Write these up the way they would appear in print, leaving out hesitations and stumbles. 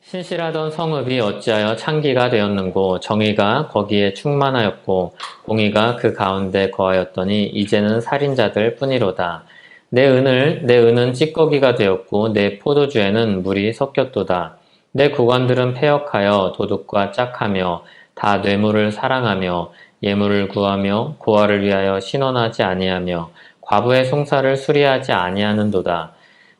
신실하던 성읍이 어찌하여 창기가 되었는고 정의가 거기에 충만하였고 공의가 그 가운데 거하였더니 이제는 살인자들 뿐이로다. 내 은은 찌꺼기가 되었고 내 포도주에는 물이 섞였도다. 내 구관들은 패역하여 도둑과 짝하며 다 뇌물을 사랑하며 예물을 구하며 고아를 위하여 신원하지 아니하며 과부의 송사를 수리하지 아니하는도다.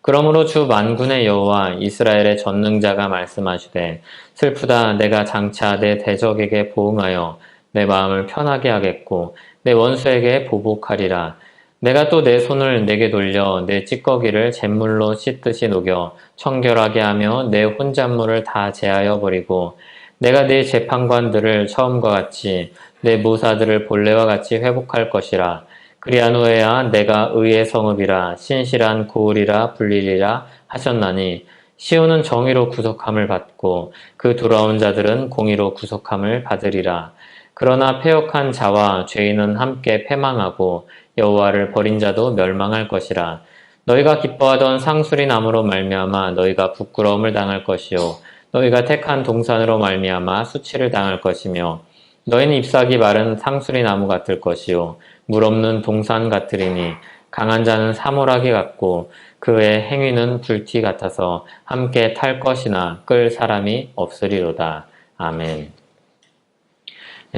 그러므로 주 만군의 여호와 이스라엘의 전능자가 말씀하시되 슬프다. 내가 장차 내 대적에게 보응하여 내 마음을 편하게 하겠고 내 원수에게 보복하리라. 내가 또 내 손을 내게 돌려 내 찌꺼기를 잿물로 씻듯이 녹여 청결하게 하며 내 혼잣물을 다 제하여 버리고 내가 네 재판관들을 처음과 같이 내 모사들을 본래와 같이 회복할 것이라. 그리한 후에야 내가 의의 성읍이라 신실한 고을이라 불리리라 하셨나니 시온은 정의로 구속함을 받고 그 돌아온 자들은 공의로 구속함을 받으리라. 그러나 패역한 자와 죄인은 함께 패망하고 여호와를 버린 자도 멸망할 것이라. 너희가 기뻐하던 상수리 나무로 말미암아 너희가 부끄러움을 당할 것이요 너희가 택한 동산으로 말미암아 수치를 당할 것이며 너희는 잎사귀 마른 상수리 나무 같을 것이요 물 없는 동산 같으리니 강한 자는 사모라기 같고 그의 행위는 불티 같아서 함께 탈 것이나 끌 사람이 없으리로다. 아멘.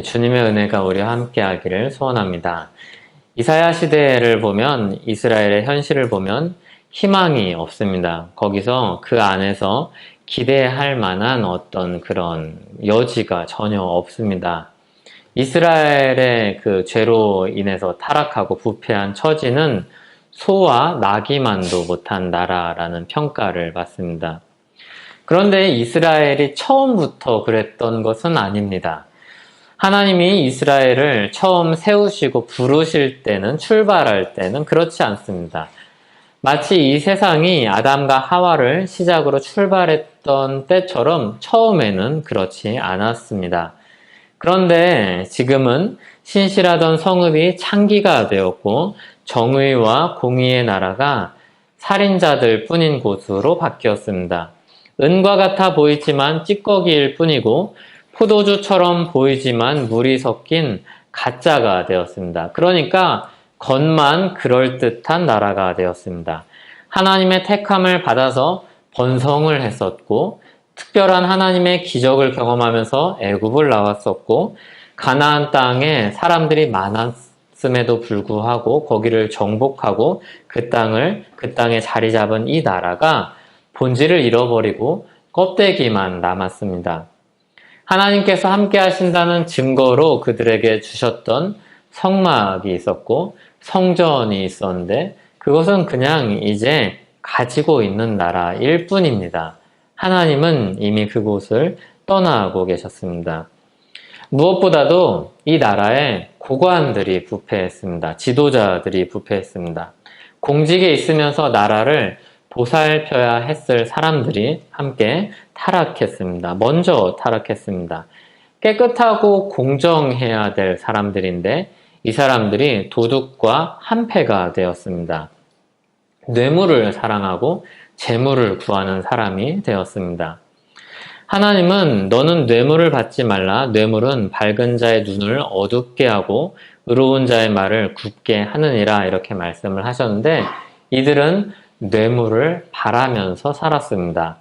주님의 은혜가 우리와 함께 하기를 소원합니다. 이사야 시대를 보면 이스라엘의 현실을 보면 희망이 없습니다. 거기서 그 안에서 기대할 만한 어떤 그런 여지가 전혀 없습니다. 이스라엘의 그 죄로 인해서 타락하고 부패한 처지는 소와 나기만도 못한 나라라는 평가를 받습니다. 그런데 이스라엘이 처음부터 그랬던 것은 아닙니다. 하나님이 이스라엘을 처음 세우시고 부르실 때는, 출발할 때는 그렇지 않습니다. 마치 이 세상이 아담과 하와를 시작으로 출발했던 때처럼 처음에는 그렇지 않았습니다. 그런데 지금은 신실하던 성읍이 창기가 되었고 정의와 공의의 나라가 살인자들 뿐인 곳으로 바뀌었습니다. 은과 같아 보이지만 찌꺼기일 뿐이고 포도주처럼 보이지만 물이 섞인 가짜가 되었습니다. 그러니까 겉만 그럴듯한 나라가 되었습니다. 하나님의 택함을 받아서 번성을 했었고 특별한 하나님의 기적을 경험하면서 애굽을 나왔었고 가나안 땅에 사람들이 많았음에도 불구하고 거기를 정복하고 그 땅에 자리 잡은 이 나라가 본질을 잃어버리고 껍데기만 남았습니다. 하나님께서 함께 하신다는 증거로 그들에게 주셨던 성막이 있었고 성전이 있었는데 그것은 그냥 이제 가지고 있는 나라일 뿐입니다. 하나님은 이미 그곳을 떠나고 계셨습니다. 무엇보다도 이 나라에 고관들이 부패했습니다. 지도자들이 부패했습니다. 공직에 있으면서 나라를 보살펴야 했을 사람들이 함께 타락했습니다. 먼저 타락했습니다. 깨끗하고 공정해야 될 사람들인데 이 사람들이 도둑과 한패가 되었습니다. 뇌물을 사랑하고 재물을 구하는 사람이 되었습니다. 하나님은 너는 뇌물을 받지 말라. 뇌물은 밝은 자의 눈을 어둡게 하고 의로운 자의 말을 굽게 하느니라 이렇게 말씀을 하셨는데 이들은 뇌물을 바라면서 살았습니다.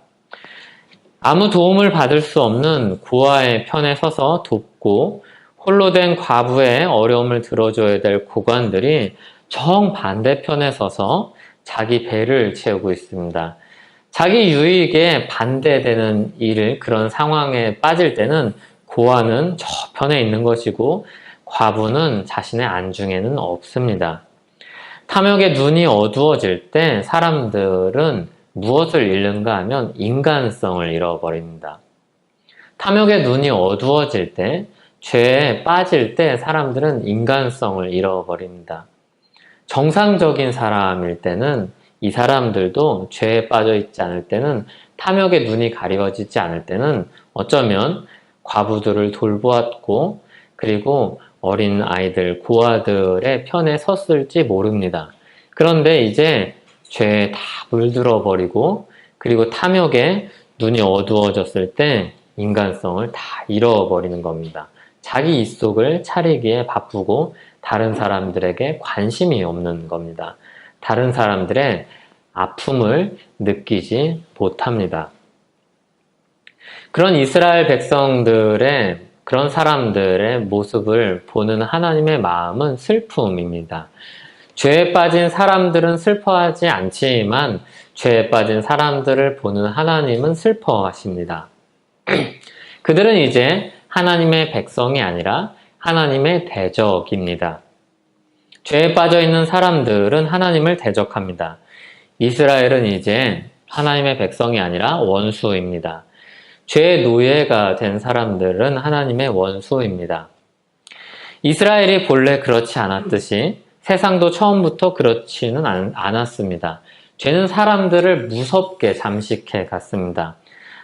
아무 도움을 받을 수 없는 고아의 편에 서서 돕고 홀로 된 과부의 어려움을 들어줘야 될 고관들이 정반대편에 서서 자기 배를 채우고 있습니다. 자기 유익에 반대되는 그런 상황에 빠질 때는 고아는 저편에 있는 것이고 과부는 자신의 안중에는 없습니다. 탐욕의 눈이 어두워질 때 사람들은 무엇을 잃는가 하면 인간성을 잃어버립니다. 탐욕의 눈이 어두워질 때, 죄에 빠질 때 사람들은 인간성을 잃어버립니다. 정상적인 사람일 때는 이 사람들도 죄에 빠져 있지 않을 때는 탐욕의 눈이 가리워지지 않을 때는 어쩌면 과부들을 돌보았고 그리고 어린 아이들, 고아들의 편에 섰을지 모릅니다. 그런데 이제 죄에 다 물들어 버리고 그리고 탐욕에 눈이 어두워졌을 때 인간성을 다 잃어버리는 겁니다. 자기 입속을 차리기에 바쁘고 다른 사람들에게 관심이 없는 겁니다. 다른 사람들의 아픔을 느끼지 못합니다. 그런 이스라엘 백성들의 그런 사람들의 모습을 보는 하나님의 마음은 슬픔입니다. 죄에 빠진 사람들은 슬퍼하지 않지만 죄에 빠진 사람들을 보는 하나님은 슬퍼하십니다. 그들은 이제 하나님의 백성이 아니라 하나님의 대적입니다. 죄에 빠져 있는 사람들은 하나님을 대적합니다. 이스라엘은 이제 하나님의 백성이 아니라 원수입니다. 죄의 노예가 된 사람들은 하나님의 원수입니다. 이스라엘이 본래 그렇지 않았듯이 세상도 처음부터 그렇지는 않았습니다. 죄는 사람들을 무섭게 잠식해 갔습니다.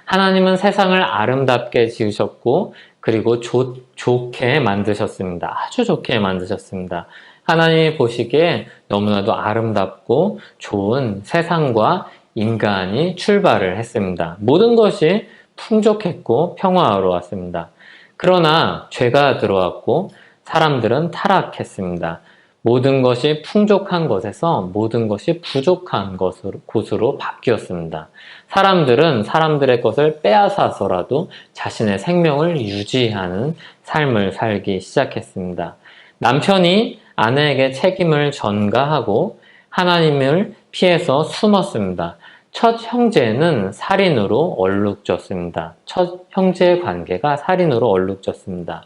하나님은 세상을 아름답게 지으셨고 그리고 좋게 만드셨습니다. 아주 좋게 만드셨습니다. 하나님이 보시기에 너무나도 아름답고 좋은 세상과 인간이 출발을 했습니다. 모든 것이 풍족했고 평화로웠습니다. 그러나 죄가 들어왔고 사람들은 타락했습니다. 모든 것이 풍족한 것에서 모든 것이 부족한 곳으로 바뀌었습니다. 사람들은 사람들의 것을 빼앗아서라도 자신의 생명을 유지하는 삶을 살기 시작했습니다. 남편이 아내에게 책임을 전가하고 하나님을 피해서 숨었습니다. 첫 형제는 살인으로 얼룩졌습니다. 첫 형제 관계가 살인으로 얼룩졌습니다.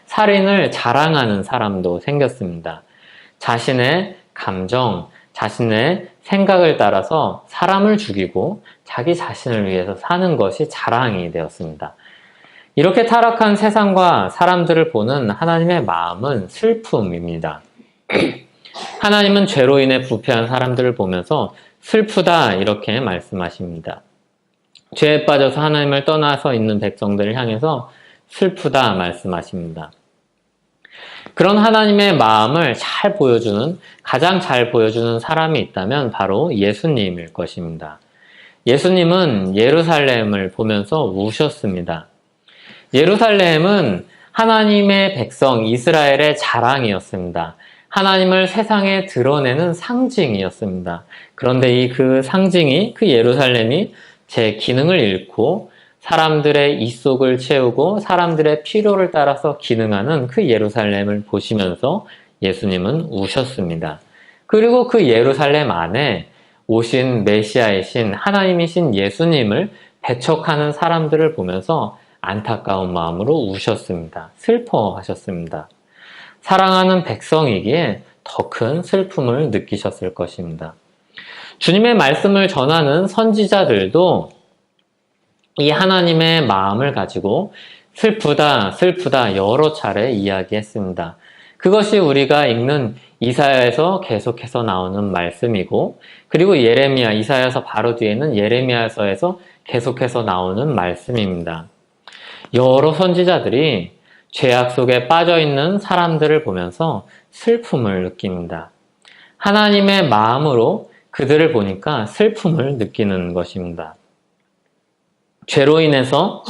살인을 자랑하는 사람도 생겼습니다. 자신의 감정, 자신의 생각을 따라서 사람을 죽이고 자기 자신을 위해서 사는 것이 자랑이 되었습니다. 이렇게 타락한 세상과 사람들을 보는 하나님의 마음은 슬픔입니다. 하나님은 죄로 인해 부패한 사람들을 보면서 슬프다 이렇게 말씀하십니다. 죄에 빠져서 하나님을 떠나서 있는 백성들을 향해서 슬프다 말씀하십니다. 그런 하나님의 마음을 가장 잘 보여주는 사람이 있다면 바로 예수님일 것입니다. 예수님은 예루살렘을 보면서 우셨습니다. 예루살렘은 하나님의 백성 이스라엘의 자랑이었습니다. 하나님을 세상에 드러내는 상징이었습니다. 그런데 그 상징이, 그 예루살렘이 제 기능을 잃고 사람들의 입속을 채우고 사람들의 필요를 따라서 기능하는 그 예루살렘을 보시면서 예수님은 우셨습니다. 그리고 그 예루살렘 안에 오신 메시아이신 하나님이신 예수님을 배척하는 사람들을 보면서 안타까운 마음으로 우셨습니다. 슬퍼하셨습니다. 사랑하는 백성이기에 더 큰 슬픔을 느끼셨을 것입니다. 주님의 말씀을 전하는 선지자들도 이 하나님의 마음을 가지고 슬프다, 슬프다 여러 차례 이야기했습니다. 그것이 우리가 읽는 이사야에서 계속해서 나오는 말씀이고, 그리고 이사야서 바로 뒤에는 예레미야서에서 계속해서 나오는 말씀입니다. 여러 선지자들이 죄악 속에 빠져있는 사람들을 보면서 슬픔을 느낍니다. 하나님의 마음으로 그들을 보니까 슬픔을 느끼는 것입니다. 죄로 인해서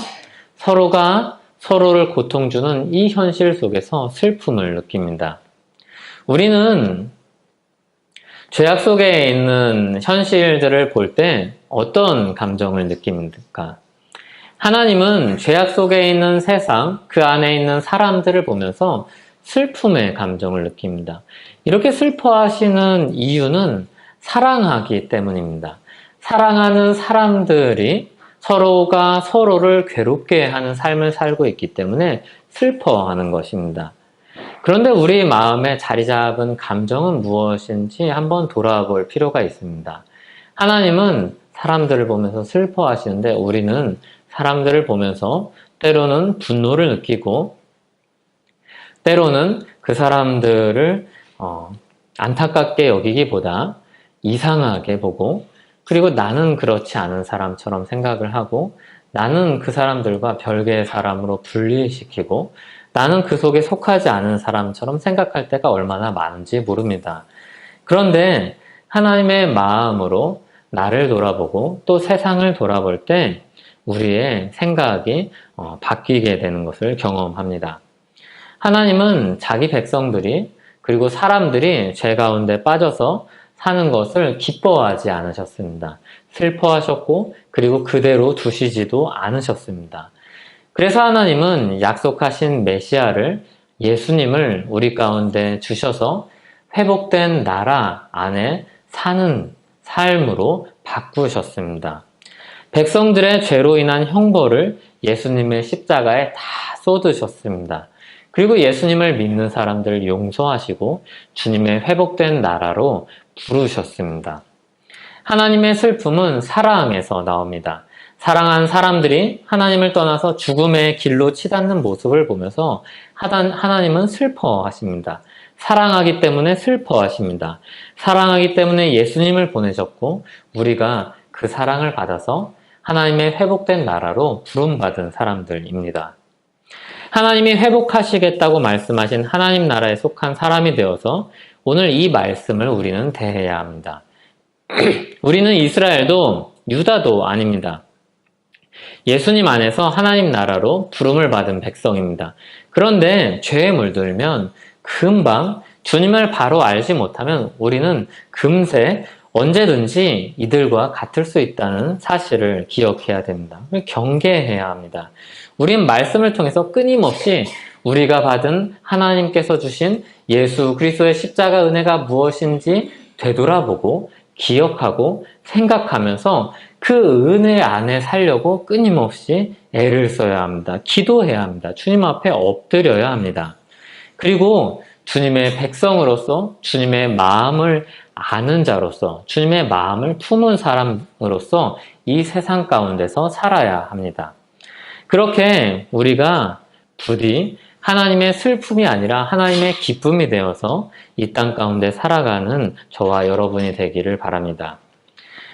서로가 서로를 고통주는 이 현실 속에서 슬픔을 느낍니다. 우리는 죄악 속에 있는 현실들을 볼 때 어떤 감정을 느낍니까? 하나님은 죄악 속에 있는 세상, 그 안에 있는 사람들을 보면서 슬픔의 감정을 느낍니다. 이렇게 슬퍼하시는 이유는 사랑하기 때문입니다. 사랑하는 사람들이 서로가 서로를 괴롭게 하는 삶을 살고 있기 때문에 슬퍼하는 것입니다. 그런데 우리 마음에 자리 잡은 감정은 무엇인지 한번 돌아볼 필요가 있습니다. 하나님은 사람들을 보면서 슬퍼하시는데 우리는 사람들을 보면서 때로는 분노를 느끼고 때로는 그 사람들을 안타깝게 여기기보다 이상하게 보고 그리고 나는 그렇지 않은 사람처럼 생각을 하고 나는 그 사람들과 별개의 사람으로 분리시키고 나는 그 속에 속하지 않은 사람처럼 생각할 때가 얼마나 많은지 모릅니다. 그런데 하나님의 마음으로 나를 돌아보고 또 세상을 돌아볼 때 우리의 생각이 바뀌게 되는 것을 경험합니다. 하나님은 자기 백성들이 그리고 사람들이 죄 가운데 빠져서 사는 것을 기뻐하지 않으셨습니다. 슬퍼하셨고 그리고 그대로 두시지도 않으셨습니다. 그래서 하나님은 약속하신 메시아를 예수님을 우리 가운데 주셔서 회복된 나라 안에 사는 삶으로 바꾸셨습니다. 백성들의 죄로 인한 형벌을 예수님의 십자가에 다 쏟으셨습니다. 그리고 예수님을 믿는 사람들을 용서하시고 주님의 회복된 나라로 부르셨습니다. 하나님의 슬픔은 사랑에서 나옵니다. 사랑한 사람들이 하나님을 떠나서 죽음의 길로 치닫는 모습을 보면서 하나님은 슬퍼하십니다. 사랑하기 때문에 슬퍼하십니다. 사랑하기 때문에 예수님을 보내셨고 우리가 그 사랑을 받아서 하나님의 회복된 나라로 부름받은 사람들입니다. 하나님이 회복하시겠다고 말씀하신 하나님 나라에 속한 사람이 되어서 오늘 이 말씀을 우리는 대해야 합니다. 우리는 이스라엘도 유다도 아닙니다. 예수님 안에서 하나님 나라로 부름을 받은 백성입니다. 그런데 죄에 물들면 금방 주님을 바로 알지 못하면 우리는 금세 언제든지 이들과 같을 수 있다는 사실을 기억해야 됩니다. 경계해야 합니다. 우리는 말씀을 통해서 끊임없이 우리가 받은 하나님께서 주신 예수 그리스도의 십자가 은혜가 무엇인지 되돌아보고 기억하고 생각하면서 그 은혜 안에 살려고 끊임없이 애를 써야 합니다. 기도해야 합니다. 주님 앞에 엎드려야 합니다. 그리고 주님의 백성으로서 주님의 마음을 아는 자로서 주님의 마음을 품은 사람으로서 이 세상 가운데서 살아야 합니다. 그렇게 우리가 부디 하나님의 슬픔이 아니라 하나님의 기쁨이 되어서 이 땅 가운데 살아가는 저와 여러분이 되기를 바랍니다.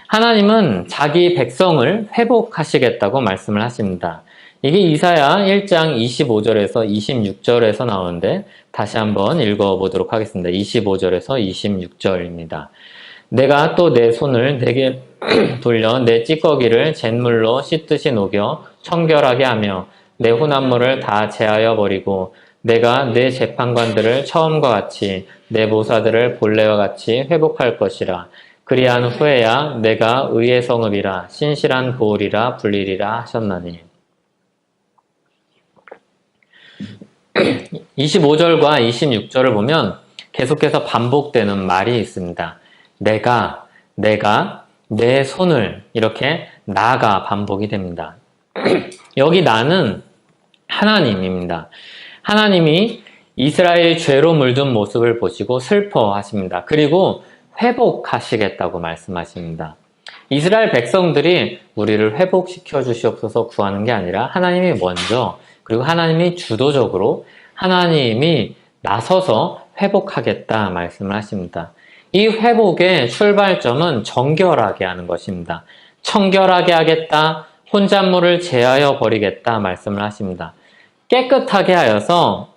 하나님은 자기 백성을 회복하시겠다고 말씀을 하십니다. 이게 이사야 1장 25절에서 26절에서 나오는데 다시 한번 읽어보도록 하겠습니다. 25절에서 26절입니다. 내가 또 내 손을 내게 돌려 내 찌꺼기를 잿물로 씻듯이 녹여 청결하게 하며 내 혼합물을 다 제하여 버리고 내가 내 재판관들을 처음과 같이 내 보사들을 본래와 같이 회복할 것이라. 그리한 후에야 내가 의의 성읍이라 신실한 보울이라 불리리라 하셨나니. 25절과 26절을 보면 계속해서 반복되는 말이 있습니다. 내가, 내 손을 이렇게 나가 반복이 됩니다. 여기 나는 하나님입니다. 하나님이 이스라엘이 죄로 물든 모습을 보시고 슬퍼하십니다. 그리고 회복하시겠다고 말씀하십니다. 이스라엘 백성들이 우리를 회복시켜 주시옵소서 구하는 게 아니라 하나님이 먼저 그리고 하나님이 주도적으로 하나님이 나서서 회복하겠다 말씀을 하십니다. 이 회복의 출발점은 정결하게 하는 것입니다. 청결하게 하겠다, 혼잣물을 제하여 버리겠다 말씀을 하십니다. 깨끗하게 하여서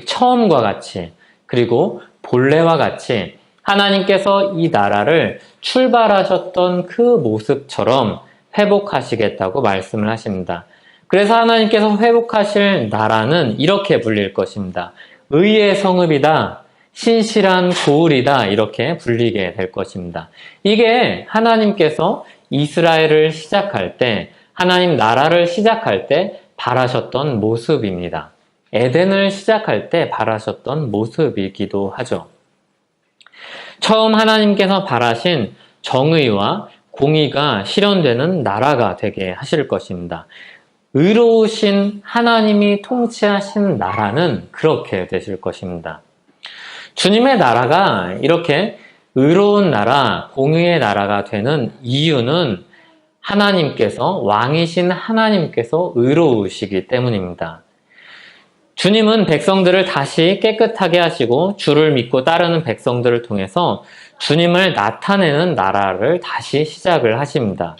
처음과 같이 그리고 본래와 같이 하나님께서 이 나라를 출발하셨던 그 모습처럼 회복하시겠다고 말씀을 하십니다. 그래서 하나님께서 회복하실 나라는 이렇게 불릴 것입니다. 의의 성읍이다, 신실한 고을이다 이렇게 불리게 될 것입니다. 이게 하나님께서 이스라엘을 시작할 때 하나님 나라를 시작할 때 바라셨던 모습입니다. 에덴을 시작할 때 바라셨던 모습이기도 하죠. 처음 하나님께서 바라신 정의와 공의가 실현되는 나라가 되게 하실 것입니다. 의로우신 하나님이 통치하신 나라는 그렇게 되실 것입니다. 주님의 나라가 이렇게 의로운 나라, 공의의 나라가 되는 이유는 하나님께서, 왕이신 하나님께서 의로우시기 때문입니다. 주님은 백성들을 다시 깨끗하게 하시고 주를 믿고 따르는 백성들을 통해서 주님을 나타내는 나라를 다시 시작을 하십니다.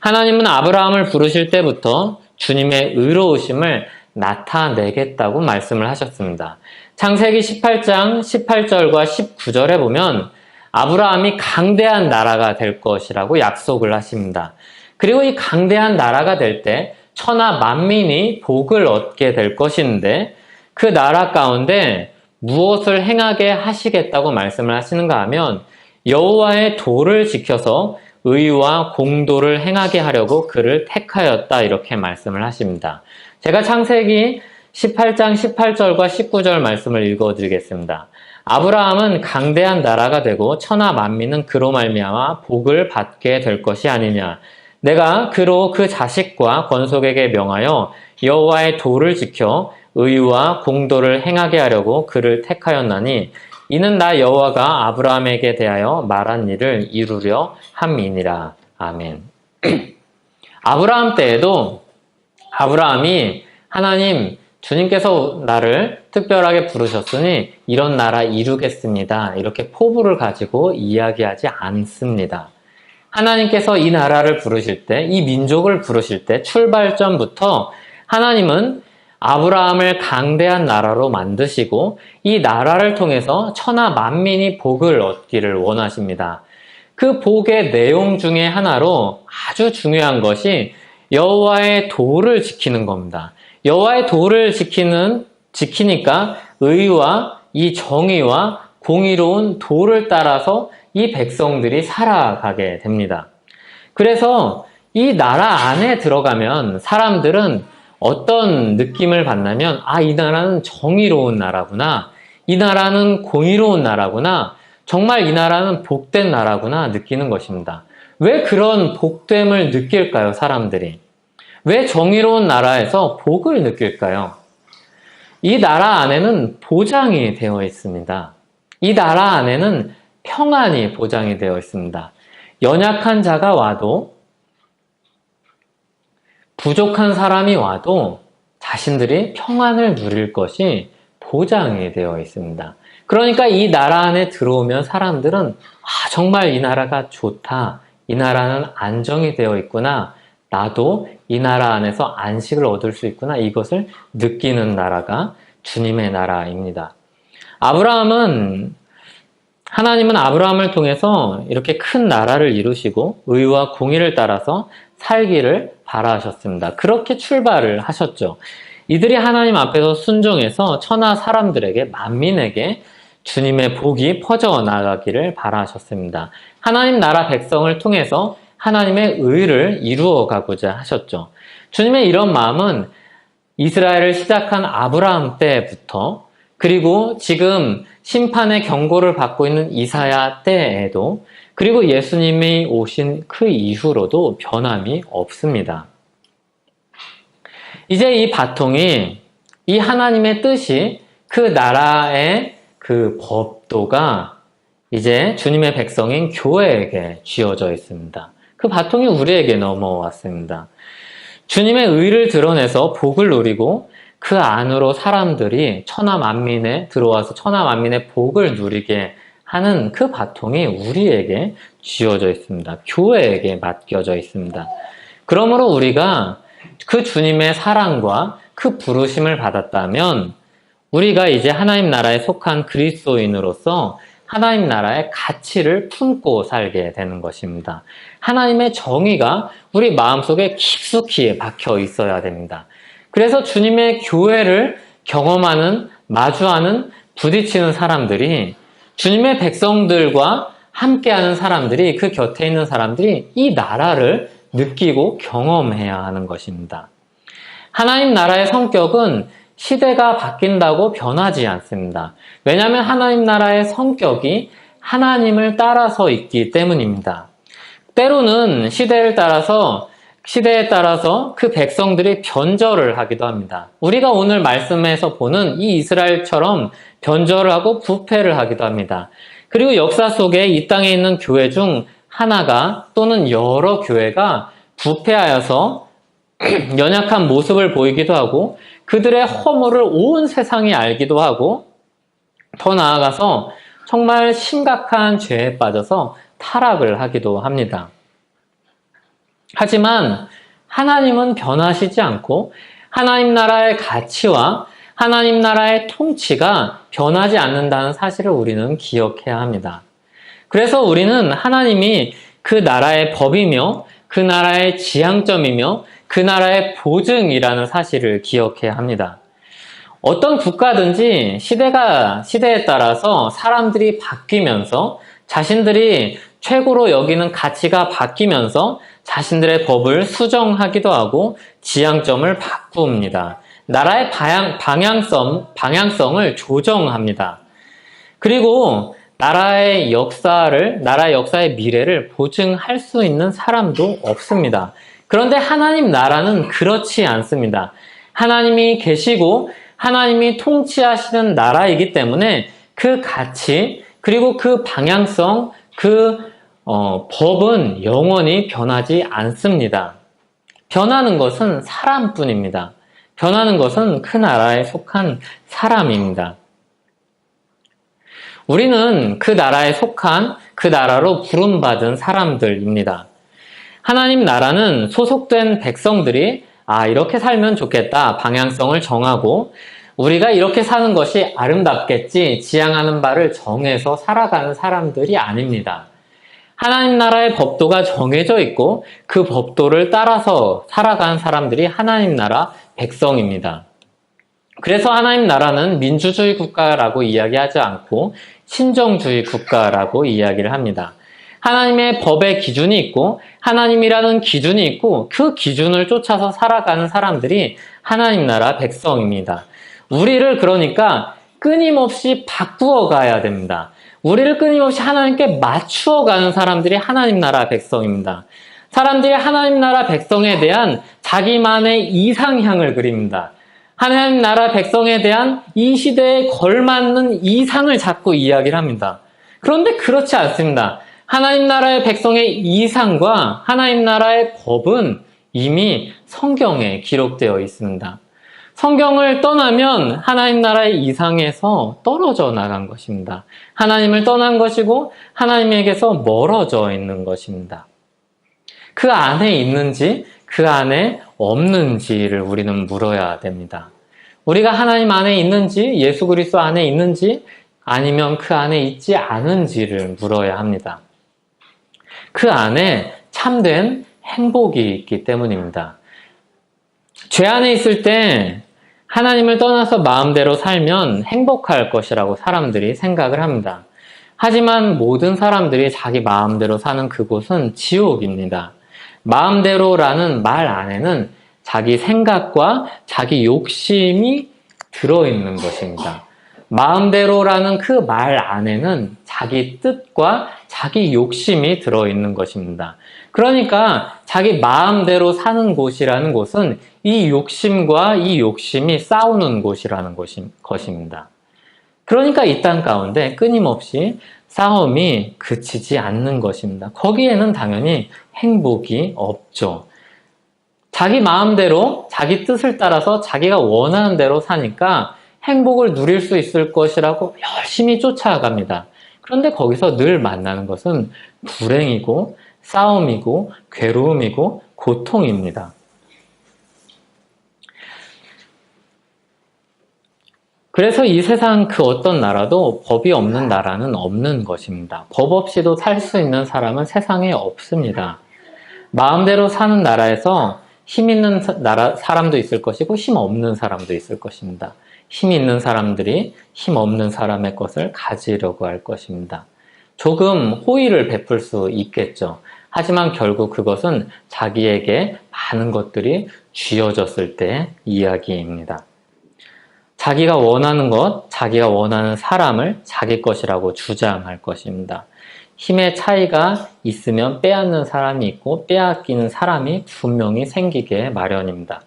하나님은 아브라함을 부르실 때부터 주님의 의로우심을 나타내겠다고 말씀을 하셨습니다. 창세기 18장 18절과 19절에 보면 아브라함이 강대한 나라가 될 것이라고 약속을 하십니다. 그리고 이 강대한 나라가 될 때 천하 만민이 복을 얻게 될 것인데 그 나라 가운데 무엇을 행하게 하시겠다고 말씀을 하시는가 하면 여호와의 도를 지켜서 의와 공도를 행하게 하려고 그를 택하였다 이렇게 말씀을 하십니다. 제가 창세기 18장 18절과 19절 말씀을 읽어드리겠습니다. 아브라함은 강대한 나라가 되고 천하 만민은 그로 말미암아 복을 받게 될 것이 아니냐. 내가 그로 그 자식과 권속에게 명하여 여호와의 도를 지켜 의와 공도를 행하게 하려고 그를 택하였나니 이는 나 여호와가 아브라함에게 대하여 말한 일을 이루려 함이니라. 아멘. 아브라함 때에도 아브라함이 하나님 주님께서 나를 특별하게 부르셨으니 이런 나라 이루겠습니다. 이렇게 포부를 가지고 이야기하지 않습니다. 하나님께서 이 나라를 부르실 때, 이 민족을 부르실 때 출발점부터 하나님은 아브라함을 강대한 나라로 만드시고 이 나라를 통해서 천하 만민이 복을 얻기를 원하십니다. 그 복의 내용 중에 하나로 아주 중요한 것이 여호와의 도를 지키는 겁니다. 여호와의 도를 지키니까 의와 이 정의와 공의로운 도를 따라서 이 백성들이 살아가게 됩니다. 그래서 이 나라 안에 들어가면 사람들은 어떤 느낌을 받냐면 이 나라는 정의로운 나라구나. 이 나라는 공의로운 나라구나. 정말 이 나라는 복된 나라구나 느끼는 것입니다. 왜 그런 복됨을 느낄까요, 사람들이? 왜 정의로운 나라에서 복을 느낄까요? 이 나라 안에는 보장이 되어 있습니다. 이 나라 안에는 평안이 보장이 되어 있습니다. 연약한 자가 와도 부족한 사람이 와도 자신들이 평안을 누릴 것이 보장이 되어 있습니다. 그러니까 이 나라 안에 들어오면 사람들은 정말 이 나라가 좋다. 이 나라는 안정이 되어 있구나. 나도 이 나라 안에서 안식을 얻을 수 있구나. 이것을 느끼는 나라가 주님의 나라입니다. 하나님은 아브라함을 통해서 이렇게 큰 나라를 이루시고 의와 공의를 따라서 살기를 바라셨습니다. 그렇게 출발을 하셨죠. 이들이 하나님 앞에서 순종해서 천하 사람들에게, 만민에게 주님의 복이 퍼져나가기를 바라셨습니다. 하나님 나라 백성을 통해서 하나님의 의를 이루어 가고자 하셨죠. 주님의 이런 마음은 이스라엘을 시작한 아브라함 때부터 그리고 지금 심판의 경고를 받고 있는 이사야 때에도 그리고 예수님이 오신 그 이후로도 변함이 없습니다. 이제 이 바통이 이 하나님의 뜻이 그 나라의 그 법도가 이제 주님의 백성인 교회에게 쥐어져 있습니다. 그 바통이 우리에게 넘어왔습니다. 주님의 의를 드러내서 복을 누리고 그 안으로 사람들이 천하 만민에 들어와서 천하 만민의 복을 누리게 하는 그 바통이 우리에게 쥐어져 있습니다. 교회에게 맡겨져 있습니다. 그러므로 우리가 그 주님의 사랑과 그 부르심을 받았다면 우리가 이제 하나님 나라에 속한 그리스도인으로서 하나님 나라의 가치를 품고 살게 되는 것입니다. 하나님의 정의가 우리 마음속에 깊숙이 박혀 있어야 됩니다. 그래서 주님의 교회를 경험하는, 마주하는, 부딪히는 사람들이 주님의 백성들과 함께하는 사람들이 그 곁에 있는 사람들이 이 나라를 느끼고 경험해야 하는 것입니다. 하나님 나라의 성격은 시대가 바뀐다고 변하지 않습니다. 왜냐하면 하나님 나라의 성격이 하나님을 따라서 있기 때문입니다. 때로는 시대에 따라서 그 백성들이 변절을 하기도 합니다. 우리가 오늘 말씀에서 보는 이 이스라엘처럼 변절을 하고 부패를 하기도 합니다. 그리고 역사 속에 이 땅에 있는 교회 중 하나가 또는 여러 교회가 부패하여서 연약한 모습을 보이기도 하고 그들의 허물을 온 세상이 알기도 하고 더 나아가서 정말 심각한 죄에 빠져서 타락을 하기도 합니다. 하지만 하나님은 변하시지 않고 하나님 나라의 가치와 하나님 나라의 통치가 변하지 않는다는 사실을 우리는 기억해야 합니다. 그래서 우리는 하나님이 그 나라의 법이며 그 그 나라의 지향점이며 그 나라의 보증이라는 사실을 기억해야 합니다. 어떤 국가든지 시대에 따라서 사람들이 바뀌면서 자신들이 최고로 여기는 가치가 바뀌면서 자신들의 법을 수정하기도 하고 지향점을 바꿉니다. 나라의 방향성을 조정합니다. 그리고 나라의 역사의 미래를 보증할 수 있는 사람도 없습니다. 그런데 하나님 나라는 그렇지 않습니다. 하나님이 계시고 하나님이 통치하시는 나라이기 때문에 그 가치, 그리고 그 방향성, 법은 영원히 변하지 않습니다. 변하는 것은 사람뿐입니다. 변하는 것은 그 나라에 속한 사람입니다. 우리는 그 나라에 속한, 그 나라로 부름받은 사람들입니다. 하나님 나라는 소속된 백성들이 이렇게 살면 좋겠다 방향성을 정하고 우리가 이렇게 사는 것이 아름답겠지 지향하는 바를 정해서 살아가는 사람들이 아닙니다. 하나님 나라의 법도가 정해져 있고 그 법도를 따라서 살아가는 사람들이 하나님 나라 백성입니다. 그래서 하나님 나라는 민주주의 국가라고 이야기하지 않고 신정주의 국가라고 이야기를 합니다. 하나님의 법의 기준이 있고 하나님이라는 기준이 있고 그 기준을 쫓아서 살아가는 사람들이 하나님 나라 백성입니다. 우리를 그러니까 끊임없이 바꾸어 가야 됩니다. 우리를 끊임없이 하나님께 맞추어 가는 사람들이 하나님 나라 백성입니다. 사람들이 하나님 나라 백성에 대한 자기만의 이상향을 그립니다. 하나님 나라 백성에 대한 이 시대에 걸맞는 이상을 자꾸 이야기를 합니다. 그런데 그렇지 않습니다. 하나님 나라의 백성의 이상과 하나님 나라의 법은 이미 성경에 기록되어 있습니다. 성경을 떠나면 하나님 나라의 이상에서 떨어져 나간 것입니다. 하나님을 떠난 것이고 하나님에게서 멀어져 있는 것입니다. 그 안에 있는지 그 안에 없는지를 우리는 물어야 됩니다. 우리가 하나님 안에 있는지 예수 그리스도 안에 있는지 아니면 그 안에 있지 않은지를 물어야 합니다. 그 안에 참된 행복이 있기 때문입니다. 죄 안에 있을 때 하나님을 떠나서 마음대로 살면 행복할 것이라고 사람들이 생각을 합니다. 하지만 모든 사람들이 자기 마음대로 사는 그곳은 지옥입니다. 마음대로라는 말 안에는 자기 생각과 자기 욕심이 들어있는 것입니다. 마음대로라는 그 말 안에는 자기 뜻과 자기 욕심이 들어있는 것입니다. 그러니까 자기 마음대로 사는 곳이라는 곳은 이 욕심과 이 욕심이 싸우는 곳이라는 것입니다. 그러니까 이 땅 가운데 끊임없이 싸움이 그치지 않는 것입니다. 거기에는 당연히 행복이 없죠. 자기 마음대로 자기 뜻을 따라서 자기가 원하는 대로 사니까 행복을 누릴 수 있을 것이라고 열심히 쫓아갑니다. 그런데 거기서 늘 만나는 것은 불행이고 싸움이고 괴로움이고 고통입니다. 그래서 이 세상 그 어떤 나라도 법이 없는 나라는 없는 것입니다. 법 없이도 살 수 있는 사람은 세상에 없습니다. 마음대로 사는 나라에서 힘 있는 사람도 있을 것이고 힘 없는 사람도 있을 것입니다. 힘 있는 사람들이 힘 없는 사람의 것을 가지려고 할 것입니다. 조금 호의를 베풀 수 있겠죠. 하지만 결국 그것은 자기에게 많은 것들이 쥐어졌을 때 이야기입니다. 자기가 원하는 것, 자기가 원하는 사람을 자기 것이라고 주장할 것입니다. 힘의 차이가 있으면 빼앗는 사람이 있고 빼앗기는 사람이 분명히 생기게 마련입니다.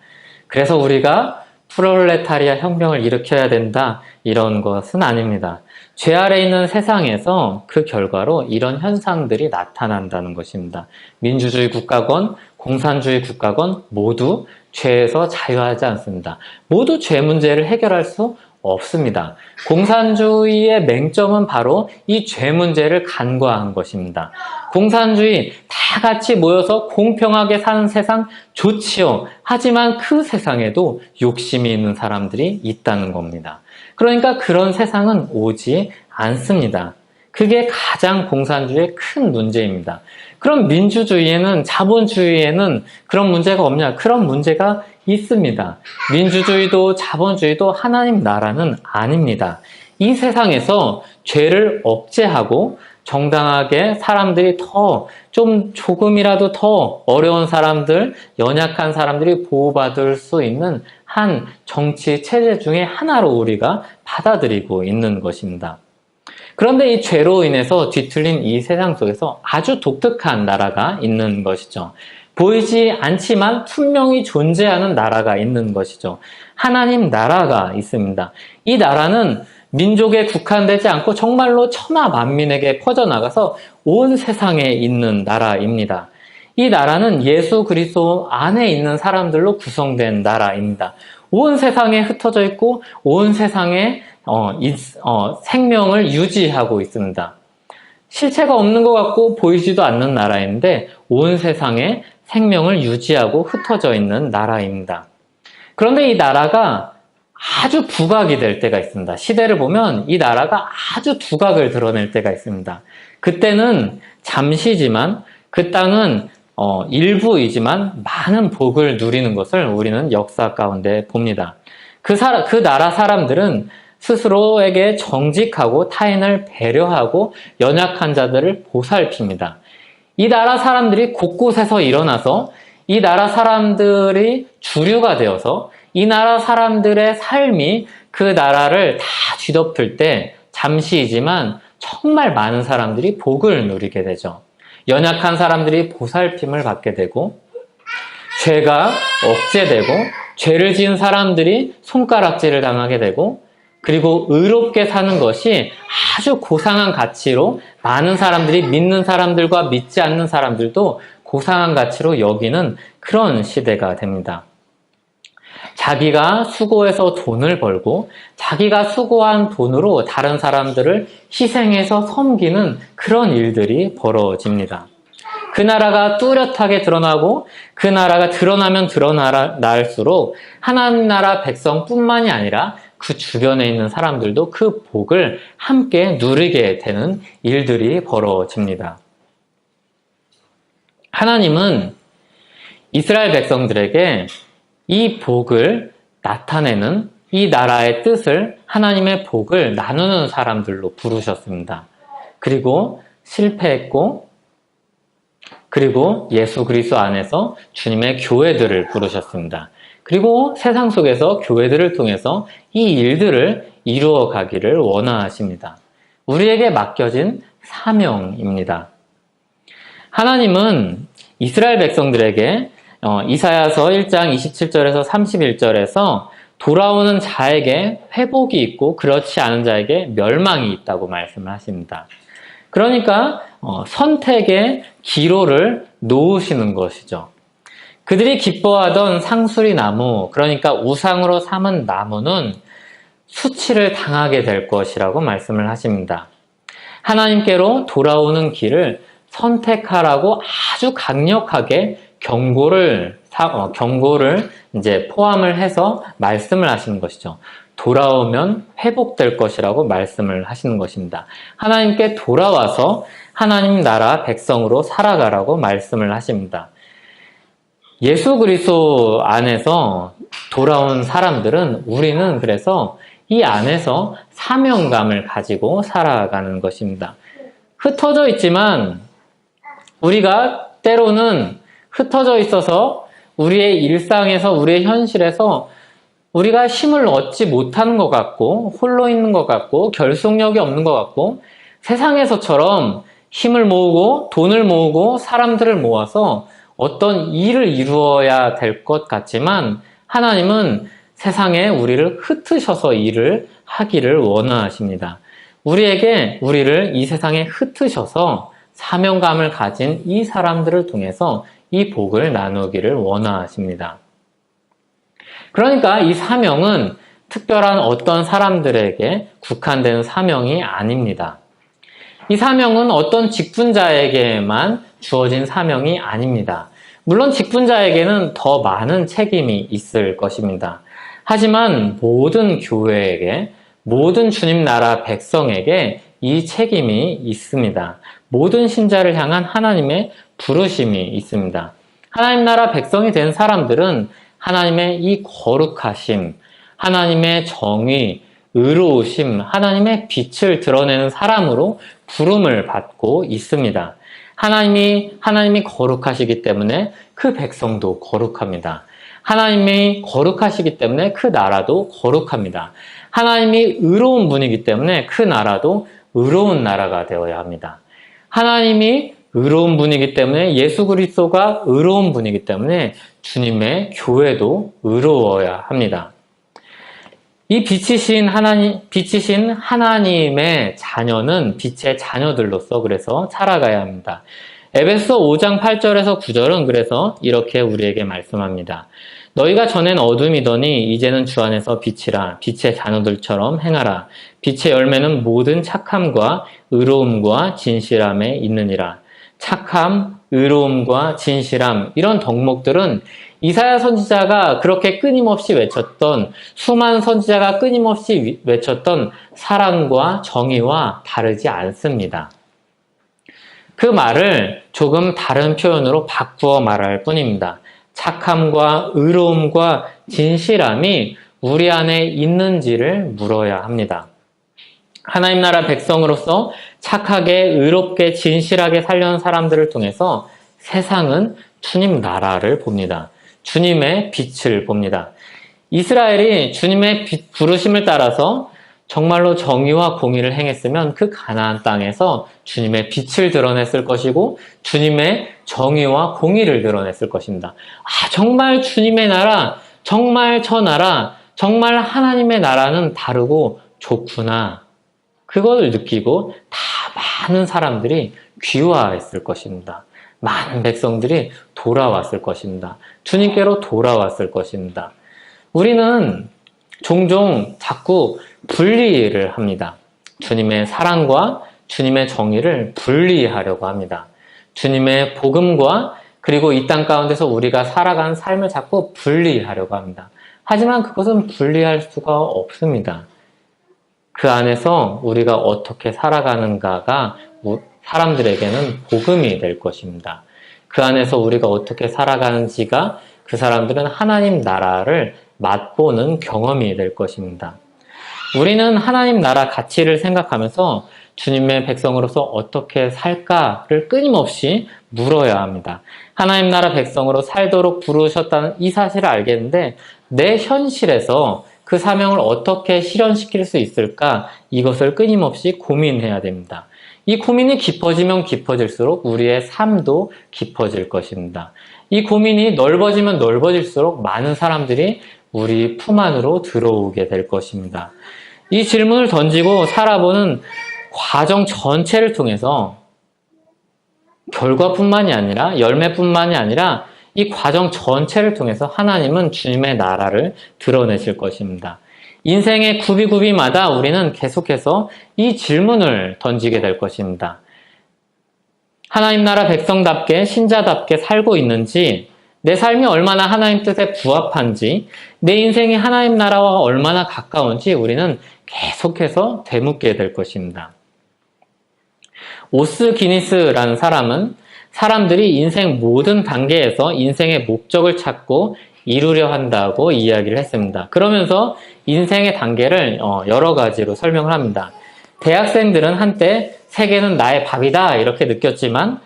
그래서 우리가 프롤레타리아 혁명을 일으켜야 된다 이런 것은 아닙니다. 죄 아래 있는 세상에서 그 결과로 이런 현상들이 나타난다는 것입니다. 민주주의 국가건 공산주의 국가건 모두 죄에서 자유하지 않습니다. 모두 죄 문제를 해결할 수 없습니다. 공산주의의 맹점은 바로 이 죄 문제를 간과한 것입니다. 공산주의 다 같이 모여서 공평하게 사는 세상 좋지요. 하지만 그 세상에도 욕심이 있는 사람들이 있다는 겁니다. 그러니까 그런 세상은 오지 않습니다. 그게 가장 공산주의의 큰 문제입니다. 그럼 민주주의에는, 자본주의에는 그런 문제가 없냐? 그런 문제가 있습니다. 민주주의도 자본주의도 하나님 나라는 아닙니다. 이 세상에서 죄를 억제하고 정당하게 사람들이 조금이라도 더 어려운 사람들, 연약한 사람들이 보호받을 수 있는 한 정치 체제 중에 하나로 우리가 받아들이고 있는 것입니다. 그런데 이 죄로 인해서 뒤틀린 이 세상 속에서 아주 독특한 나라가 있는 것이죠. 보이지 않지만 분명히 존재하는 나라가 있는 것이죠. 하나님 나라가 있습니다. 이 나라는 민족에 국한되지 않고 정말로 천하 만민에게 퍼져나가서 온 세상에 있는 나라입니다. 이 나라는 예수 그리스도 안에 있는 사람들로 구성된 나라입니다. 온 세상에 흩어져 있고 온 세상에 생명을 유지하고 있습니다. 실체가 없는 것 같고 보이지도 않는 나라인데 온 세상에 생명을 유지하고 흩어져 있는 나라입니다. 그런데 이 나라가 아주 부각이 될 때가 있습니다. 시대를 보면 이 나라가 아주 두각을 드러낼 때가 있습니다. 그때는 잠시지만 그 땅은 일부이지만 많은 복을 누리는 것을 우리는 역사 가운데 봅니다. 그 나라 사람들은 스스로에게 정직하고 타인을 배려하고 연약한 자들을 보살핍니다. 이 나라 사람들이 곳곳에서 일어나서 이 나라 사람들이 주류가 되어서 이 나라 사람들의 삶이 그 나라를 다 뒤덮을 때 잠시이지만 정말 많은 사람들이 복을 누리게 되죠. 연약한 사람들이 보살핌을 받게 되고 죄가 억제되고 죄를 지은 사람들이 손가락질을 당하게 되고 그리고 의롭게 사는 것이 아주 고상한 가치로 많은 사람들이 믿는 사람들과 믿지 않는 사람들도 고상한 가치로 여기는 그런 시대가 됩니다. 자기가 수고해서 돈을 벌고 자기가 수고한 돈으로 다른 사람들을 희생해서 섬기는 그런 일들이 벌어집니다. 그 나라가 뚜렷하게 드러나고 그 나라가 드러나면 드러날수록 하나님 나라 백성뿐만이 아니라 그 주변에 있는 사람들도 그 복을 함께 누리게 되는 일들이 벌어집니다. 하나님은 이스라엘 백성들에게 이 복을 나타내는 이 나라의 뜻을 하나님의 복을 나누는 사람들로 부르셨습니다. 그리고 실패했고 그리고 예수 그리스도 안에서 주님의 교회들을 부르셨습니다. 그리고 세상 속에서 교회들을 통해서 이 일들을 이루어 가기를 원하십니다. 우리에게 맡겨진 사명입니다. 하나님은 이스라엘 백성들에게 이사야서 1장 27절에서 31절에서 돌아오는 자에게 회복이 있고 그렇지 않은 자에게 멸망이 있다고 말씀을 하십니다. 그러니까 선택의 기로를 놓으시는 것이죠. 그들이 기뻐하던 상수리 나무, 그러니까 우상으로 삼은 나무는 수치를 당하게 될 것이라고 말씀을 하십니다. 하나님께로 돌아오는 길을 선택하라고 아주 강력하게 경고를 이제 포함을 해서 말씀을 하시는 것이죠. 돌아오면 회복될 것이라고 말씀을 하시는 것입니다. 하나님께 돌아와서 하나님 나라 백성으로 살아가라고 말씀을 하십니다. 예수 그리스도 안에서 돌아온 사람들은 우리는 그래서 이 안에서 사명감을 가지고 살아가는 것입니다. 흩어져 있지만 우리가 때로는 흩어져 있어서 우리의 일상에서 우리의 현실에서 우리가 힘을 얻지 못하는 것 같고 홀로 있는 것 같고 결속력이 없는 것 같고 세상에서처럼 힘을 모으고 돈을 모으고 사람들을 모아서 어떤 일을 이루어야 될 것 같지만 하나님은 세상에 우리를 흩으셔서 일을 하기를 원하십니다. 우리를 이 세상에 흩으셔서 사명감을 가진 이 사람들을 통해서 이 복을 나누기를 원하십니다. 그러니까 이 사명은 특별한 어떤 사람들에게 국한된 사명이 아닙니다. 이 사명은 어떤 직분자에게만 주어진 사명이 아닙니다. 물론 직분자에게는 더 많은 책임이 있을 것입니다. 하지만 모든 교회에게, 모든 주님 나라 백성에게 이 책임이 있습니다. 모든 신자를 향한 하나님의 부르심이 있습니다. 하나님 나라 백성이 된 사람들은 하나님의 이 거룩하심, 하나님의 정의, 의로우심, 하나님의 빛을 드러내는 사람으로 부름을 받고 있습니다. 하나님이 거룩하시기 때문에 그 백성도 거룩합니다. 하나님이 거룩하시기 때문에 그 나라도 거룩합니다. 하나님이 의로운 분이기 때문에 그 나라도 의로운 나라가 되어야 합니다. 하나님이 의로운 분이기 때문에 예수 그리스도가 의로운 분이기 때문에 주님의 교회도 의로워야 합니다. 이 빛이신 하나님의 자녀는 빛의 자녀들로서 그래서 살아가야 합니다. 에베소 5장 8절에서 9절은 그래서 이렇게 우리에게 말씀합니다. 너희가 전엔 어둠이더니 이제는 주 안에서 빛이라. 빛의 자녀들처럼 행하라. 빛의 열매는 모든 착함과 의로움과 진실함에 있느니라. 착함, 의로움과 진실함, 이런 덕목들은 이사야 선지자가 그렇게 끊임없이 외쳤던, 수많은 선지자가 끊임없이 외쳤던 사랑과 정의와 다르지 않습니다. 그 말을 조금 다른 표현으로 바꾸어 말할 뿐입니다. 착함과 의로움과 진실함이 우리 안에 있는지를 물어야 합니다. 하나님 나라 백성으로서 착하게, 의롭게, 진실하게 살려는 사람들을 통해서 세상은 주님 나라를 봅니다. 주님의 빛을 봅니다. 이스라엘이 주님의 부르심을 따라서 정말로 정의와 공의를 행했으면 그 가나안 땅에서 주님의 빛을 드러냈을 것이고 주님의 정의와 공의를 드러냈을 것입니다. 정말 주님의 나라, 정말 저 나라, 정말 하나님의 나라는 다르고 좋구나. 그걸 느끼고 다 많은 사람들이 귀화했을 것입니다. 많은 백성들이 돌아왔을 것입니다. 주님께로 돌아왔을 것입니다. 우리는 종종 자꾸 분리를 합니다. 주님의 사랑과 주님의 정의를 분리하려고 합니다. 주님의 복음과 그리고 이 땅 가운데서 우리가 살아가는 삶을 자꾸 분리하려고 합니다. 하지만 그것은 분리할 수가 없습니다. 그 안에서 우리가 어떻게 살아가는가가 사람들에게는 복음이 될 것입니다. 그 안에서 우리가 어떻게 살아가는지가 그 사람들은 하나님 나라를 맛보는 경험이 될 것입니다. 우리는 하나님 나라 가치를 생각하면서 주님의 백성으로서 어떻게 살까를 끊임없이 물어야 합니다. 하나님 나라 백성으로 살도록 부르셨다는 이 사실을 알겠는데 내 현실에서 그 사명을 어떻게 실현시킬 수 있을까? 이것을 끊임없이 고민해야 됩니다. 이 고민이 깊어지면 깊어질수록 우리의 삶도 깊어질 것입니다. 이 고민이 넓어지면 넓어질수록 많은 사람들이 우리 품 안으로 들어오게 될 것입니다. 이 질문을 던지고 살아보는 과정 전체를 통해서 결과뿐만이 아니라 열매뿐만이 아니라 이 과정 전체를 통해서 하나님은 주님의 나라를 드러내실 것입니다. 인생의 굽이굽이마다 우리는 계속해서 이 질문을 던지게 될 것입니다. 하나님 나라 백성답게 신자답게 살고 있는지, 내 삶이 얼마나 하나님 뜻에 부합한지, 내 인생이 하나님 나라와 얼마나 가까운지 우리는 계속해서 되묻게 될 것입니다. 오스 기니스라는 사람은 사람들이 인생 모든 단계에서 인생의 목적을 찾고 이루려 한다고 이야기를 했습니다. 그러면서 인생의 단계를 여러 가지로 설명을 합니다. 대학생들은 한때 세계는 나의 밥이다 이렇게 느꼈지만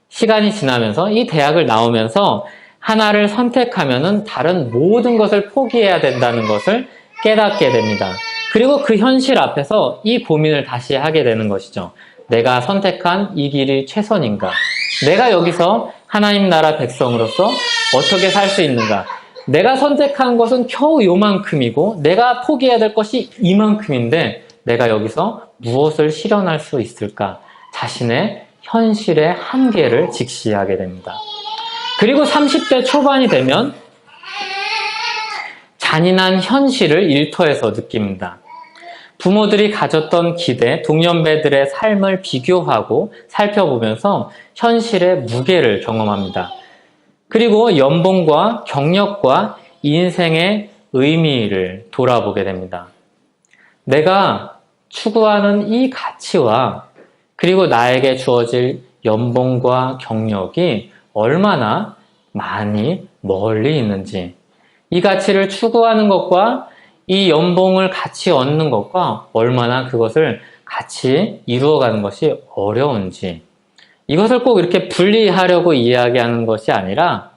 시간이 지나면서 이 대학을 나오면서 하나를 선택하면은 다른 모든 것을 포기해야 된다는 것을 깨닫게 됩니다. 그리고 그 현실 앞에서 이 고민을 다시 하게 되는 것이죠. 내가 선택한 이 길이 최선인가? 내가 여기서 하나님 나라 백성으로서 어떻게 살 수 있는가? 내가 선택한 것은 겨우 요만큼이고 내가 포기해야 될 것이 이만큼인데 내가 여기서 무엇을 실현할 수 있을까? 자신의 현실의 한계를 직시하게 됩니다. 그리고 30대 초반이 되면 잔인한 현실을 일터에서 느낍니다. 부모들이 가졌던 기대, 동년배들의 삶을 비교하고 살펴보면서 현실의 무게를 경험합니다. 그리고 연봉과 경력과 인생의 의미를 돌아보게 됩니다. 내가 추구하는 이 가치와 그리고 나에게 주어질 연봉과 경력이 얼마나 많이 멀리 있는지, 이 가치를 추구하는 것과 이 연봉을 같이 얻는 것과 얼마나 그것을 같이 이루어가는 것이 어려운지, 이것을 꼭 이렇게 분리하려고 이야기하는 것이 아니라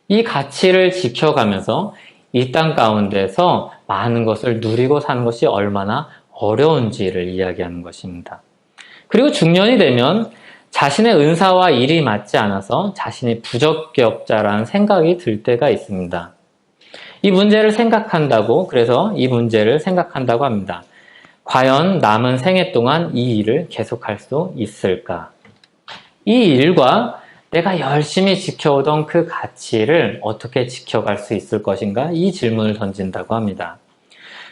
이 가치를 지켜가면서 이 땅 가운데서 많은 것을 누리고 사는 것이 얼마나 어려운지를 이야기하는 것입니다. 그리고 중년이 되면 자신의 은사와 일이 맞지 않아서 자신이 부적격자라는 생각이 들 때가 있습니다. 이 문제를 생각한다고, 그래서 이 문제를 생각한다고 합니다. 과연 남은 생애 동안 이 일을 계속할 수 있을까? 이 일과 내가 열심히 지켜오던 그 가치를 어떻게 지켜갈 수 있을 것인가? 이 질문을 던진다고 합니다.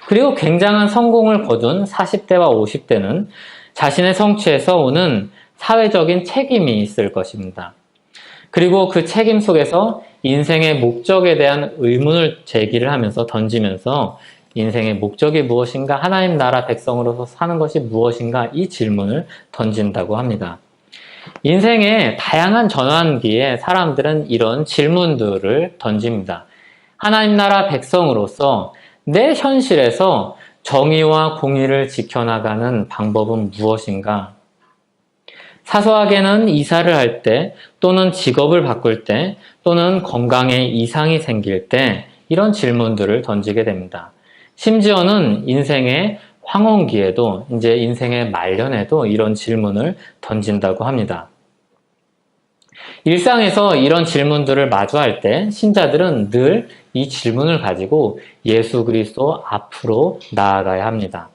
그리고 굉장한 성공을 거둔 40대와 50대는 자신의 성취에서 오는 사회적인 책임이 있을 것입니다. 그리고 그 책임 속에서 인생의 목적에 대한 의문을 제기를 하면서 던지면서 인생의 목적이 무엇인가? 하나님 나라 백성으로서 사는 것이 무엇인가? 이 질문을 던진다고 합니다. 인생의 다양한 전환기에 사람들은 이런 질문들을 던집니다. 하나님 나라 백성으로서 내 현실에서 정의와 공의를 지켜나가는 방법은 무엇인가? 사소하게는 이사를 할 때, 또는 직업을 바꿀 때, 또는 건강에 이상이 생길 때 이런 질문들을 던지게 됩니다. 심지어는 인생의 황혼기에도, 이제 인생의 말년에도 이런 질문을 던진다고 합니다. 일상에서 이런 질문들을 마주할 때 신자들은 늘 이 질문을 가지고 예수 그리스도 앞으로 나아가야 합니다.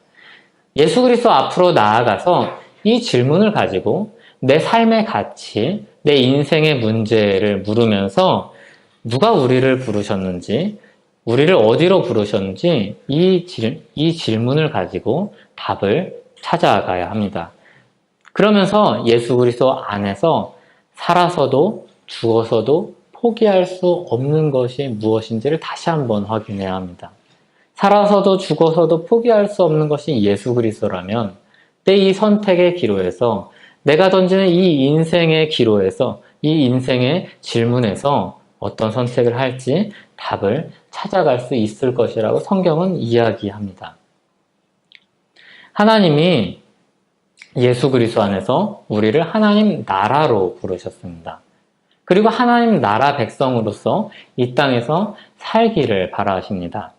예수 그리스도 앞으로 나아가서 이 질문을 가지고 내 삶의 가치, 내 인생의 문제를 물으면서 누가 우리를 부르셨는지, 우리를 어디로 부르셨는지 이 질문을 가지고 답을 찾아가야 합니다. 그러면서 예수 그리스도 안에서 살아서도 죽어서도 포기할 수 없는 것이 무엇인지를 다시 한번 확인해야 합니다. 살아서도 죽어서도 포기할 수 없는 것이 예수 그리스도라면 내 이 선택의 기로에서, 내가 던지는 이 인생의 기로에서, 이 인생의 질문에서 어떤 선택을 할지 답을 찾아갈 수 있을 것이라고 성경은 이야기합니다. 하나님이 예수 그리스도 안에서 우리를 하나님 나라로 부르셨습니다. 그리고 하나님 나라 백성으로서 이 땅에서 살기를 바라십니다.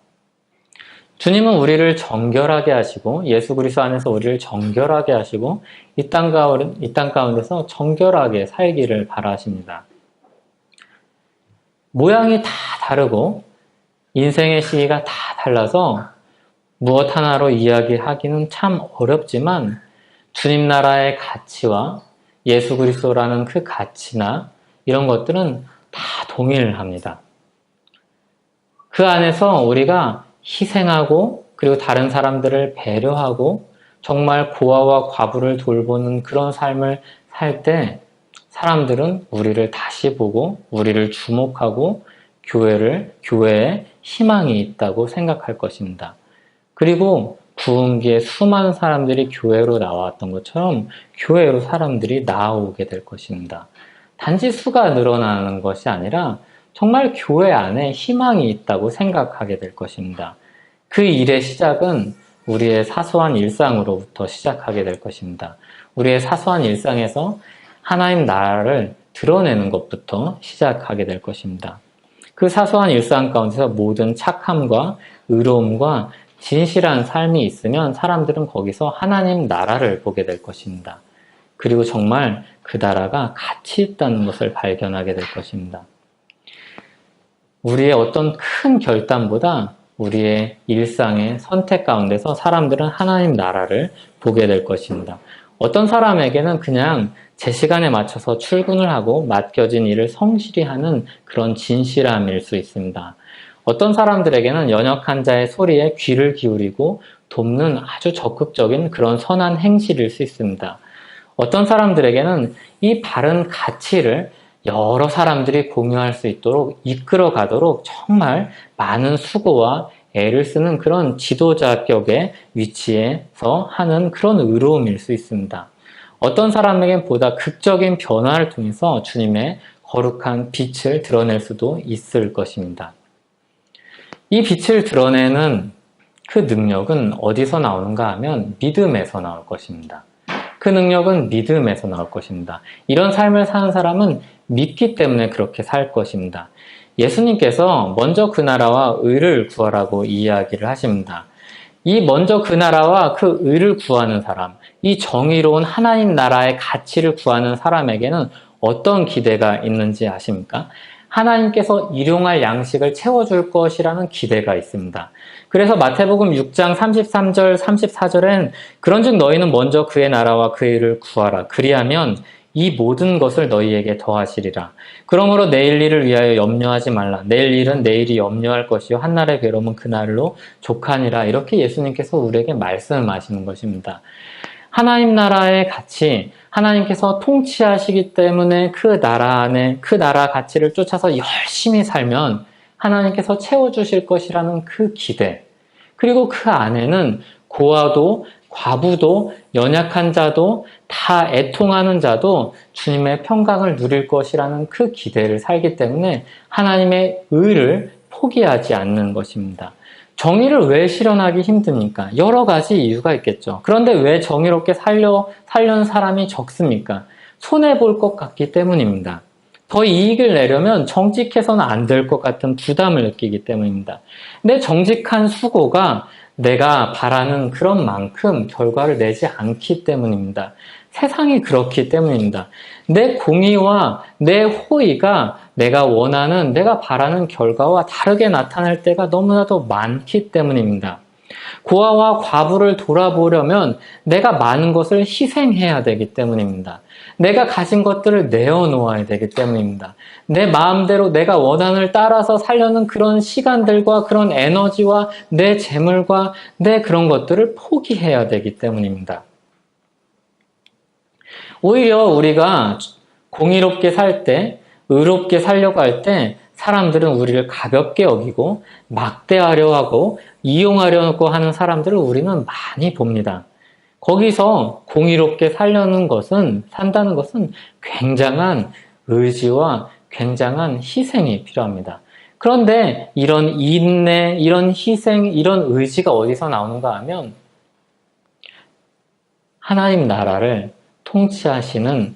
주님은 우리를 정결하게 하시고, 예수 그리스도 안에서 우리를 정결하게 하시고 이 땅 가운데서 정결하게 살기를 바라십니다. 모양이 다 다르고 인생의 시기가 다 달라서 무엇 하나로 이야기하기는 참 어렵지만 주님 나라의 가치와 예수 그리스도라는 그 가치나 이런 것들은 다 동일합니다. 그 안에서 우리가 희생하고 그리고 다른 사람들을 배려하고 정말 고아와 과부를 돌보는 그런 삶을 살 때 사람들은 우리를 다시 보고 우리를 주목하고 교회에 희망이 있다고 생각할 것입니다. 그리고 구원기에 수많은 사람들이 교회로 나왔던 것처럼 교회로 사람들이 나오게 될 것입니다. 단지 수가 늘어나는 것이 아니라 정말 교회 안에 희망이 있다고 생각하게 될 것입니다. 그 일의 시작은 우리의 사소한 일상으로부터 시작하게 될 것입니다. 우리의 사소한 일상에서 하나님 나라를 드러내는 것부터 시작하게 될 것입니다. 그 사소한 일상 가운데서 모든 착함과 의로움과 진실한 삶이 있으면 사람들은 거기서 하나님 나라를 보게 될 것입니다. 그리고 정말 그 나라가 가치 있다는 것을 발견하게 될 것입니다. 우리의 어떤 큰 결단보다 우리의 일상의 선택 가운데서 사람들은 하나님 나라를 보게 될 것입니다. 어떤 사람에게는 그냥 제 시간에 맞춰서 출근을 하고 맡겨진 일을 성실히 하는 그런 진실함일 수 있습니다. 어떤 사람들에게는 연약한 자의 소리에 귀를 기울이고 돕는 아주 적극적인 그런 선한 행실일 수 있습니다. 어떤 사람들에게는 이 바른 가치를 여러 사람들이 공유할 수 있도록 이끌어 가도록 정말 많은 수고와 애를 쓰는 그런 지도자격의 위치에서 하는 그런 의로움일 수 있습니다. 어떤 사람에겐 보다 극적인 변화를 통해서 주님의 거룩한 빛을 드러낼 수도 있을 것입니다. 이 빛을 드러내는 그 능력은 어디서 나오는가 하면 믿음에서 나올 것입니다. 그 능력은 믿음에서 나올 것입니다. 이런 삶을 사는 사람은 믿기 때문에 그렇게 살 것입니다. 예수님께서 먼저 그 나라와 의를 구하라고 이야기를 하십니다. 이 먼저 그 나라와 그 의를 구하는 사람, 이 정의로운 하나님 나라의 가치를 구하는 사람에게는 어떤 기대가 있는지 아십니까? 하나님께서 일용할 양식을 채워줄 것이라는 기대가 있습니다. 그래서 마태복음 6장 33절, 34절엔 그런즉 너희는 먼저 그의 나라와 그의 의를 구하라. 그리하면 이 모든 것을 너희에게 더하시리라. 그러므로 내일 일을 위하여 염려하지 말라. 내일 일은 내일이 염려할 것이요 한날의 괴로움은 그날로 족하니라. 이렇게 예수님께서 우리에게 말씀하시는 것입니다. 하나님 나라의 가치, 하나님께서 통치하시기 때문에 그 나라 안에 그 나라 가치를 쫓아서 열심히 살면 하나님께서 채워주실 것이라는 그 기대, 그리고 그 안에는 고아도 과부도 연약한 자도 다 애통하는 자도 주님의 평강을 누릴 것이라는 그 기대를 살기 때문에 하나님의 의를 포기하지 않는 것입니다. 정의를 왜 실현하기 힘듭니까? 여러 가지 이유가 있겠죠. 그런데 왜 정의롭게 살려는 사람이 적습니까? 손해볼 것 같기 때문입니다. 더 이익을 내려면 정직해서는 안 될 것 같은 부담을 느끼기 때문입니다. 내 정직한 수고가 내가 바라는 그런 만큼 결과를 내지 않기 때문입니다. 세상이 그렇기 때문입니다. 내 공의와 내 호의가 내가 원하는, 내가 바라는 결과와 다르게 나타날 때가 너무나도 많기 때문입니다. 고아와 과부를 돌아보려면 내가 많은 것을 희생해야 되기 때문입니다. 내가 가진 것들을 내어놓아야 되기 때문입니다. 내 마음대로 내가 원한을 따라서 살려는 그런 시간들과 그런 에너지와 내 재물과 내 그런 것들을 포기해야 되기 때문입니다. 오히려 우리가 공의롭게 살 때, 의롭게 살려고 할 때 사람들은 우리를 가볍게 여기고 막대하려 하고 이용하려고 하는 사람들을 우리는 많이 봅니다. 거기서 공의롭게 산다는 것은 굉장한 의지와 굉장한 희생이 필요합니다. 그런데 이런 인내, 이런 희생, 이런 의지가 어디서 나오는가 하면 하나님 나라를 통치하시는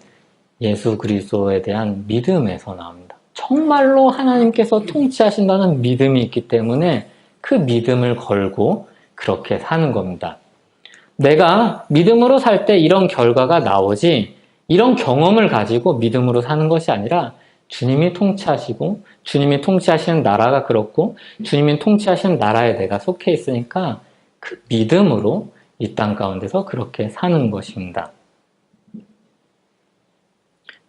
예수 그리스도에 대한 믿음에서 나옵니다. 정말로 하나님께서 통치하신다는 믿음이 있기 때문에 그 믿음을 걸고 그렇게 사는 겁니다. 내가 믿음으로 살 때 이런 결과가 나오지, 이런 경험을 가지고 믿음으로 사는 것이 아니라 주님이 통치하시고 주님이 통치하시는 나라가 그렇고 주님이 통치하시는 나라에 내가 속해 있으니까 그 믿음으로 이 땅 가운데서 그렇게 사는 것입니다.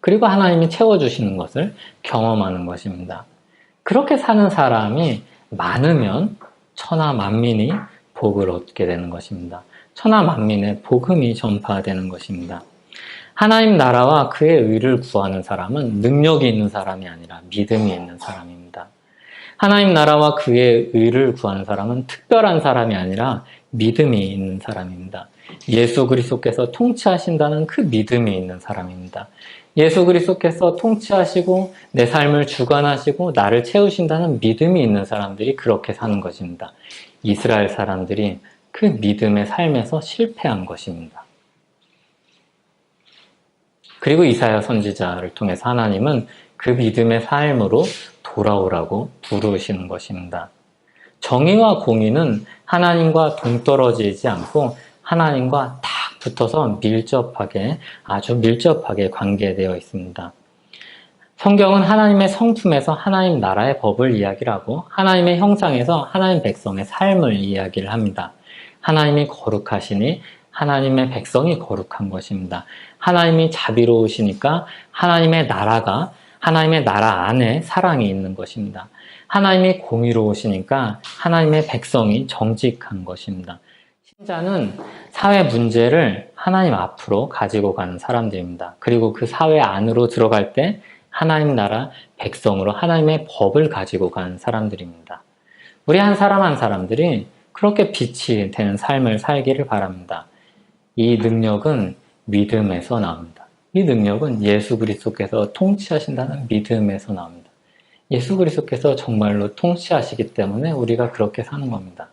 그리고 하나님이 채워주시는 것을 경험하는 것입니다. 그렇게 사는 사람이 많으면 천하 만민이 복을 얻게 되는 것입니다. 천하 만민의 복음이 전파되는 것입니다. 하나님 나라와 그의 의를 구하는 사람은 능력이 있는 사람이 아니라 믿음이 있는 사람입니다. 하나님 나라와 그의 의를 구하는 사람은 특별한 사람이 아니라 믿음이 있는 사람입니다. 예수 그리스도께서 통치하신다는 그 믿음이 있는 사람입니다. 예수 그리스도께서 통치하시고 내 삶을 주관하시고 나를 채우신다는 믿음이 있는 사람들이 그렇게 사는 것입니다. 이스라엘 사람들이 그 믿음의 삶에서 실패한 것입니다. 그리고 이사야 선지자를 통해서 하나님은 그 믿음의 삶으로 돌아오라고 부르시는 것입니다. 정의와 공의는 하나님과 동떨어지지 않고 하나님과 딱 붙어서 밀접하게, 아주 밀접하게 관계되어 있습니다. 성경은 하나님의 성품에서 하나님 나라의 법을 이야기를 하고 하나님의 형상에서 하나님 백성의 삶을 이야기를 합니다. 하나님이 거룩하시니 하나님의 백성이 거룩한 것입니다. 하나님이 자비로우시니까 하나님의 나라가 하나님의 나라 안에 사랑이 있는 것입니다. 하나님이 공의로우시니까 하나님의 백성이 정직한 것입니다. 신자는 사회 문제를 하나님 앞으로 가지고 가는 사람들입니다. 그리고 그 사회 안으로 들어갈 때 하나님 나라 백성으로 하나님의 법을 가지고 가는 사람들입니다. 우리 한 사람 한 사람들이 그렇게 빛이 되는 삶을 살기를 바랍니다. 이 능력은 믿음에서 나옵니다. 이 능력은 예수 그리스도께서 통치하신다는 믿음에서 나옵니다. 예수 그리스도께서 정말로 통치하시기 때문에 우리가 그렇게 사는 겁니다.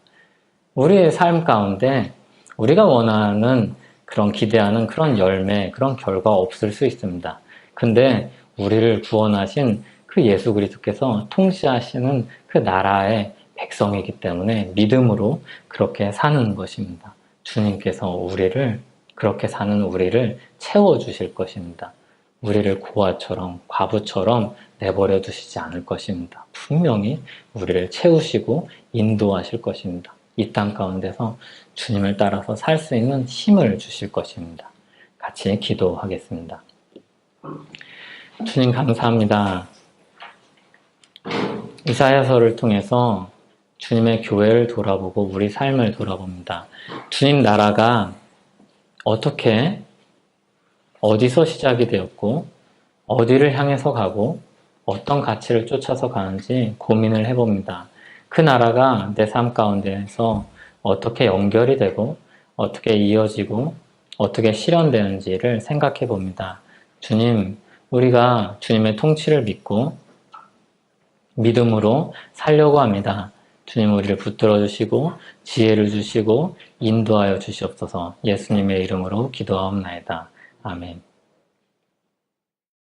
우리의 삶 가운데 우리가 원하는 그런 기대하는 그런 열매, 그런 결과 없을 수 있습니다. 근데 우리를 구원하신 그 예수 그리스도께서 통치하시는 그 나라의 백성이기 때문에 믿음으로 그렇게 사는 것입니다. 주님께서 우리를 그렇게 사는 우리를 채워주실 것입니다. 우리를 고아처럼 과부처럼 내버려 두시지 않을 것입니다. 분명히 우리를 채우시고 인도하실 것입니다. 이 땅 가운데서 주님을 따라서 살 수 있는 힘을 주실 것입니다. 같이 기도하겠습니다. 주님 감사합니다. 이사야서를 통해서 주님의 교회를 돌아보고 우리 삶을 돌아봅니다. 주님 나라가 어떻게 어디서 시작이 되었고 어디를 향해서 가고 어떤 가치를 쫓아서 가는지 고민을 해봅니다. 그 나라가 내 삶 가운데에서 어떻게 연결이 되고 어떻게 이어지고 어떻게 실현되는지를 생각해 봅니다. 주님, 우리가 주님의 통치를 믿고 믿음으로 살려고 합니다. 주님 우리를 붙들어 주시고 지혜를 주시고 인도하여 주시옵소서. 예수님의 이름으로 기도하옵나이다. 아멘.